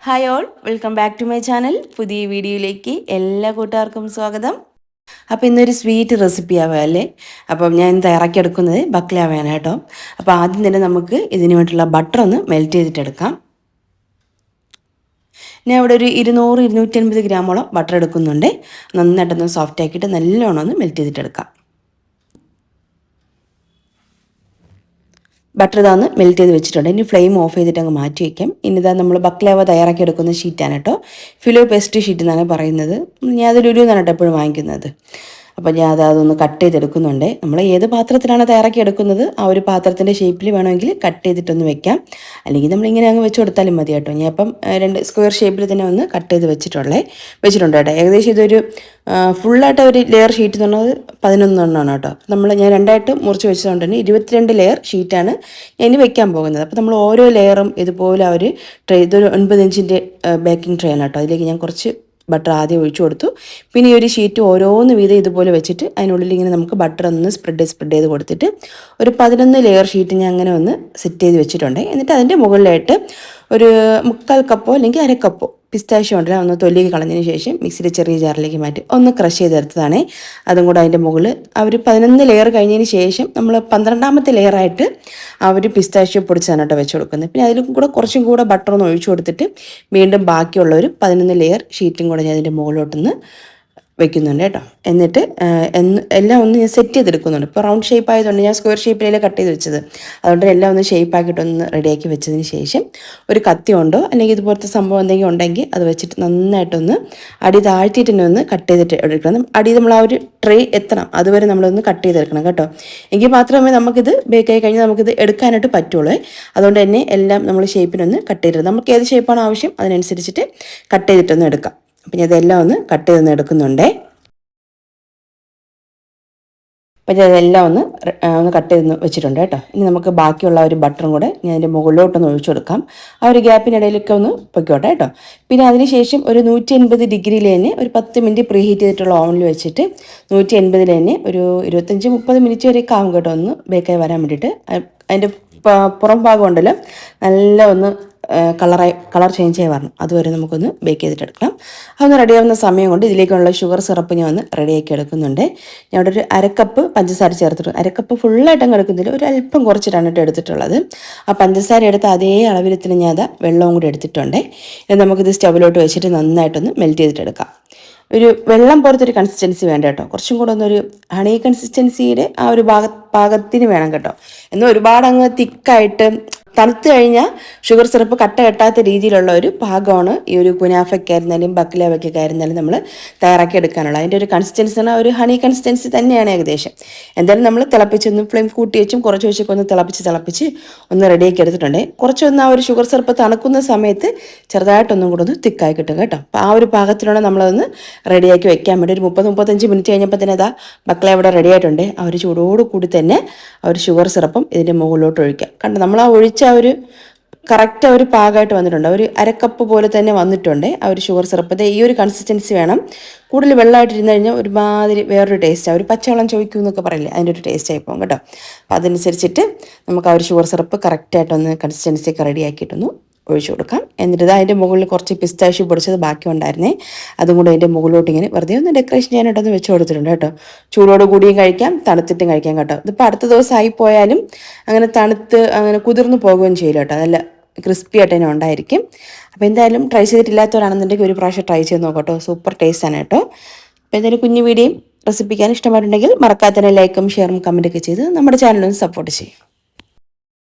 Hi all, welcome back to my channel. പുതിയ വീഡിയോയിലേക്ക് എല്ലാ കൂട്ടുകാർക്കും സ്വാഗതം. അപ്പോൾ ഇന്നൊരു സ്വീറ്റ് റെസിപ്പി ആവുകയല്ലേ. അപ്പം ഞാൻ തയ്യാറാക്കിയെടുക്കുന്നത് ബക്ലാവയാണ് കേട്ടോ. അപ്പോൾ ആദ്യം തന്നെ നമുക്ക് ഇതിന് വേണ്ടിയിട്ടുള്ള ബട്ടർ ഒന്ന് മെൽറ്റ് ചെയ്തിട്ടെടുക്കാം. ഞാൻ ഇവിടെ ഒരു 200-250 ഗ്രാമോളം ബട്ടർ എടുക്കുന്നുണ്ട്. നന്നായിട്ടൊന്ന് സോഫ്റ്റ് ആക്കിയിട്ട് നല്ലോണം ഒന്ന് മെൽറ്റ് ചെയ്തിട്ടെടുക്കാം. ബട്ടർ ഇതാന്ന് മെൽറ്റ് ചെയ്ത് വെച്ചിട്ടുണ്ട്. ഇനി ഫ്ലെയിം ഓഫ് ചെയ്തിട്ട് അങ്ങ് മാറ്റി വയ്ക്കാം. ഇനി ഇതാ നമ്മൾ ബക്ലാവ തയ്യാറാക്കി എടുക്കുന്ന ഷീറ്റാണ് കേട്ടോ. ഫിലോ പേസ്റ്റ് ഷീറ്റ് എന്നാണ് പറയുന്നത്. ഞാൻ അത് ലുലു എന്നാണ് കേട്ടോ എപ്പോഴും വാങ്ങിക്കുന്നത്. അപ്പോൾ ഞാൻ അതൊന്ന് കട്ട് ചെയ്തെടുക്കുന്നുണ്ട്. നമ്മൾ ഏത് പാത്രത്തിലാണ് തയ്യാറാക്കി എടുക്കുന്നത് ആ ഒരു പാത്രത്തിൻ്റെ ഷേപ്പിൽ വേണമെങ്കിൽ കട്ട് ചെയ്തിട്ടൊന്ന് വെക്കാം. അല്ലെങ്കിൽ നമ്മളിങ്ങനെ അങ്ങ് വെച്ച് കൊടുത്താലും മതി കേട്ടോ. ഞാൻ ഇപ്പം 2 സ്ക്വയർ ഷേപ്പിൽ തന്നെ ഒന്ന് കട്ട് ചെയ്ത് വെച്ചിട്ടുണ്ട് കേട്ടോ. ഏകദേശം ഇതൊരു ഫുള്ളായിട്ട് ഒരു ലെയർ ഷീറ്റ് എന്ന് പറഞ്ഞത് 11 എണ്ണമാണ് കേട്ടോ. ഞാൻ 2ആയിട്ട് മുറിച്ച് വെച്ചതുകൊണ്ട് തന്നെ 22 ലെയർ ഷീറ്റാണ് ഞാൻ ഇനി വെക്കാൻ പോകുന്നത്. അപ്പോൾ നമ്മൾ ഓരോ ലെയറും ഇതുപോലെ ഒരു ട്രേ, ഇതൊരു 9 ഇഞ്ചിൻ്റെ ബേക്കിംഗ് ട്രേ ആണ് കേട്ടോ. അതിലേക്ക് ഞാൻ കുറച്ച് ബട്ടർ ആദ്യം ഒഴിച്ചു കൊടുത്തു. പിന്നെ ഈ ഒരു ഷീറ്റ് ഓരോന്ന് വീതം ഇതുപോലെ വെച്ചിട്ട് അതിനുള്ളിൽ ഇങ്ങനെ നമുക്ക് ബട്ടർ ഒന്ന് സ്പ്രെഡ് ചെയ്ത് കൊടുത്തിട്ട് ഒരു 11 ലെയർ ഷീറ്റ് ഞാൻ അങ്ങനെ ഒന്ന് സെറ്റ് ചെയ്ത് വെച്ചിട്ടുണ്ട്. എന്നിട്ട് അതിൻ്റെ മുകളിലായിട്ട് ഒരു 1/4 കപ്പോ അല്ലെങ്കിൽ 1/2 കപ്പോ പിസ്താഷ്യോ ഉണ്ടല്ലോ ഒന്ന് തൊലിക്ക് കളഞ്ഞതിന് ശേഷം മിക്സിയുടെ ചെറിയ ജാറിലേക്ക് മാറ്റി ഒന്ന് ക്രഷ് ചെയ്തെടുത്തതാണ്. അതും കൂടെ അതിൻ്റെ മുകളിൽ ആ ഒരു 11 ലെയർ കഴിഞ്ഞതിന് ശേഷം നമ്മൾ 12ാമത്തെ ലെയറായിട്ട് ആ ഒരു പിസ്താഷ്യോ പൊടിച്ചാണ് കേട്ടോ വെച്ച് കൊടുക്കുന്നത്. പിന്നെ അതിലും കൂടെ കുറച്ചും കൂടെ ബട്ടർ ഒന്ന് ഒഴിച്ചു കൊടുത്തിട്ട് വീണ്ടും ബാക്കിയുള്ള ഒരു 11 ലെയർ ഷീറ്റും കൂടെ ഞാൻ അതിൻ്റെ മുകളിലോട്ടൊന്ന് വെക്കുന്നുണ്ട് കേട്ടോ. എന്നിട്ട് എല്ലാം ഒന്ന് ഞാൻ സെറ്റ് ചെയ്തെടുക്കുന്നുണ്ട്. ഇപ്പോൾ റൗണ്ട് ഷേപ്പ് ആയതുകൊണ്ട് ഞാൻ സ്ക്വയർ ഷേപ്പിലല്ലേ കട്ട് ചെയ്ത് വെച്ചത്. അതുകൊണ്ട് എല്ലാം ഒന്ന് ഷേപ്പ് ആക്കിയിട്ടൊന്ന് റെഡിയാക്കി വെച്ചതിന് ശേഷം ഒരു കത്തി കൊണ്ടോ അല്ലെങ്കിൽ ഇതുപോലത്തെ സംഭവം എന്തെങ്കിലും ഉണ്ടെങ്കിൽ അത് വെച്ചിട്ട് നന്നായിട്ടൊന്ന് അടി താഴ്ത്തിയിട്ട് തന്നെ ഒന്ന് കട്ട് ചെയ്തിട്ട് എടുക്കണം. അടി നമ്മൾ ആ ഒരു ട്രേ എത്തണം, അതുവരെ നമ്മളൊന്ന് കട്ട് ചെയ്തെടുക്കണം കേട്ടോ. എങ്കിൽ മാത്രമേ നമുക്കിത് ബേക്കായി കഴിഞ്ഞാൽ നമുക്കിത് എടുക്കാനായിട്ട് പറ്റുള്ളൂ. അതുകൊണ്ട് തന്നെ എല്ലാം നമ്മൾ ഷേപ്പിനൊന്ന് കട്ട് ചെയ്തിട്ട് നമുക്ക് ഏത് ഷേപ്പാണ് ആവശ്യം അതിനനുസരിച്ചിട്ട് കട്ട് ചെയ്തിട്ടൊന്ന് എടുക്കാം. അപ്പം ഞാൻ ഇതെല്ലാം ഒന്ന് കട്ട് ചെയ്തൊന്ന് എടുക്കുന്നുണ്ടേ. അപ്പം ഞാൻ ഇതെല്ലാം ഒന്ന് കട്ട് ചെയ്ത് വെച്ചിട്ടുണ്ട് കേട്ടോ. ഇനി നമുക്ക് ബാക്കിയുള്ള ഒരു ബട്ടറും കൂടെ ഞാൻ അതിൻ്റെ മുകളിലോട്ടൊന്ന് ഒഴിച്ചു കൊടുക്കാം. ആ ഒരു ഗ്യാപ്പിനിടയിലൊക്കെ ഒന്ന് പൊയ്ക്കോട്ടെ കേട്ടോ. പിന്നെ അതിനുശേഷം ഒരു 180 ഡിഗ്രിയിൽ തന്നെ ഒരു 10 മിനിറ്റ് പ്രീ ഹീറ്റ് ചെയ്തിട്ടുള്ള ഓവനിൽ വെച്ചിട്ട് 180 തന്നെ ഒരു 25-30 മിനിറ്റ് വരെയൊക്കെ ആവും കേട്ടോ ഒന്ന് ബേക്കായി വരാൻ വേണ്ടിയിട്ട്. അതിൻ്റെ പുറം ഭാഗം ഉണ്ടല്ലോ നല്ല ഒന്ന് കളർ ചേഞ്ച് ആയി വരണം. അതുവരെ നമുക്കൊന്ന് ബേക്ക് ചെയ്തിട്ടെടുക്കണം. അതൊന്ന് റെഡിയാവുന്ന സമയം കൊണ്ട് ഇതിലേക്കുള്ള ഷുഗർ സിറപ്പ് ഞാൻ ഒന്ന് റെഡിയാക്കി എടുക്കുന്നുണ്ട്. ഞാൻ ഇവിടെ ഒരു 1/2 കപ്പ് പഞ്ചസാര ചേർത്തിട്ടുണ്ട്. 1/2 കപ്പ് ഫുള്ളായിട്ട് അങ്ങ് എടുക്കുന്നില്ല, ഒരു അല്പം കുറച്ചിട്ടാണ് കേട്ടോ എടുത്തിട്ടുള്ളത്. ആ പഞ്ചസാര എടുത്ത് അതേ അളവിൽ തന്നെ ഞാൻ വെള്ളവും കൂടി എടുത്തിട്ടുണ്ട്. ഇനി നമുക്കിത് സ്റ്റവിലോട്ട് വെച്ചിട്ട് നന്നായിട്ടൊന്ന് മെൽറ്റ് ചെയ്തിട്ടെടുക്കാം. ഒരു വെള്ളം പോലത്തെ ഒരു കൺസിസ്റ്റൻസി വേണ്ട കേട്ടോ. കുറച്ചും കൂടെ ഒന്നൊരു ഹണി കൺസിസ്റ്റൻസിയുടെ ആ ഒരു പാകത്തിന് വേണം കേട്ടോ. എന്നാൽ ഒരുപാട് അങ്ങ് തിക്കായിട്ട് തണുത്ത് കഴിഞ്ഞാൽ ഷുഗർ സിറപ്പ് കട്ട കെട്ടാത്ത രീതിയിലുള്ള ഒരു പാകമാണ് ഈ ഒരു കുനാഫയ്ക്കായിരുന്നാലും ബക്ലാവയ്ക്കൊക്കെ ആയിരുന്നാലും നമ്മൾ തയ്യാറാക്കി എടുക്കാനുള്ള. അതിൻ്റെ ഒരു കൺസിസ്റ്റൻസി പറഞ്ഞാൽ ഒരു ഹണി കൺസിസ്റ്റൻസി തന്നെയാണ് ഏകദേശം. എന്തായാലും നമ്മൾ തിളപ്പിച്ചൊന്ന് ഫ്ലെയിം കൂട്ടി വെച്ചും കുറച്ച് വെച്ചൊക്കെ ഒന്ന് തിളപ്പിച്ച് ഒന്ന് റെഡിയാക്കി എടുത്തിട്ടുണ്ട്. കുറച്ചൊന്ന് ആ ഒരു ഷുഗർ സിറപ്പ് തണുക്കുന്ന സമയത്ത് ചെറുതായിട്ടൊന്നും കൂടെ ഒന്ന് തിക്കായി കിട്ടും കേട്ടോ. അപ്പോൾ ആ ഒരു പാകത്തിലാണ് നമ്മളതൊന്ന് റെഡിയാക്കി വെക്കാൻ വേണ്ടി ഒരു 30-35 മിനിറ്റ് കഴിഞ്ഞപ്പോൾ തന്നെ അതാ ബക്ലാവ ഇവിടെ റെഡി ആയിട്ടുണ്ട്. ആ ഒരു ചൂടോട് കൂടി തന്നെ ആ ഒരു ഷുഗർ സിറപ്പും ഇതിൻ്റെ മുകളിലോട്ട് ഒഴിക്കാം. കണ്ടോ, നമ്മൾ ആ ഒഴിച്ച ആ ഒരു കറക്റ്റ് ആ ഒരു പാകമായിട്ട് വന്നിട്ടുണ്ട്. ഒരു 1/2 കപ്പ് പോലെ തന്നെ വന്നിട്ടുണ്ട് ആ ഒരു ഷുഗർ സിറപ്പ്. ഈ ഒരു കൺസിസ്റ്റൻസി വേണം. കൂടുതൽ വെള്ളമായിട്ടിരുന്ന് കഴിഞ്ഞാൽ ഒരുമാതിരി വേറൊരു ടേസ്റ്റാണ്, ഒരു പച്ചവെള്ളം ചോദിക്കും എന്നൊക്കെ പറയില്ലേ, അതിൻ്റെ ഒരു ടേസ്റ്റ് ആയി പോകും കേട്ടോ. അപ്പോൾ അതനുസരിച്ചിട്ട് നമുക്ക് ആ ഒരു ഷുഗർ സിറപ്പ് കറക്റ്റായിട്ടൊന്ന് കൺസിസ്റ്റൻസിയൊക്കെ റെഡി ആക്കിയിട്ടൊന്ന് ഒഴിച്ചു കൊടുക്കാം. എന്നിട്ട് അതിൻ്റെ മുകളിൽ കുറച്ച് പിസ്താഷ്യോ പൊടിച്ചത് ബാക്കി ഉണ്ടായിരുന്നേ, അതും കൂടെ അതിൻ്റെ മുകളിലോട്ട് ഇങ്ങനെ വെറുതെ ഒന്ന് ഡെക്കറേഷൻ ചെയ്യാനായിട്ടൊന്ന് വെച്ച് കൊടുത്തിട്ടുണ്ട് കേട്ടോ. ചൂടോട് കൂടിയും കഴിക്കാം, തണുത്തിട്ടും കഴിക്കാം കേട്ടോ. ഇതിപ്പോൾ അടുത്ത ദിവസം ആയിപ്പോയാലും അങ്ങനെ തണുത്ത് അങ്ങനെ കുതിർന്ന് പോകുകയും ചെയ്യില്ല കേട്ടോ. നല്ല ക്രിസ്പി ആയിട്ട് തന്നെ ഉണ്ടായിരിക്കും. അപ്പോൾ എന്തായാലും ട്രൈ ചെയ്തിട്ടില്ലാത്തവരാണെന്നുണ്ടെങ്കിൽ ഒരു പ്രാവശ്യം ട്രൈ ചെയ്ത് നോക്കട്ടോ. സൂപ്പർ ടേസ്റ്റാണ് കേട്ടോ. അപ്പോൾ എന്തായാലും കുഞ്ഞു വീഡിയോയും റെസിപ്പിക്കാൻ ഇഷ്ടമായിട്ടുണ്ടെങ്കിൽ മറക്കാതെ തന്നെ ലൈക്കും ഷെയറും കമൻറ്റൊക്കെ ചെയ്ത് നമ്മുടെ ചാനലൊന്ന് സപ്പോർട്ട് ചെയ്യും.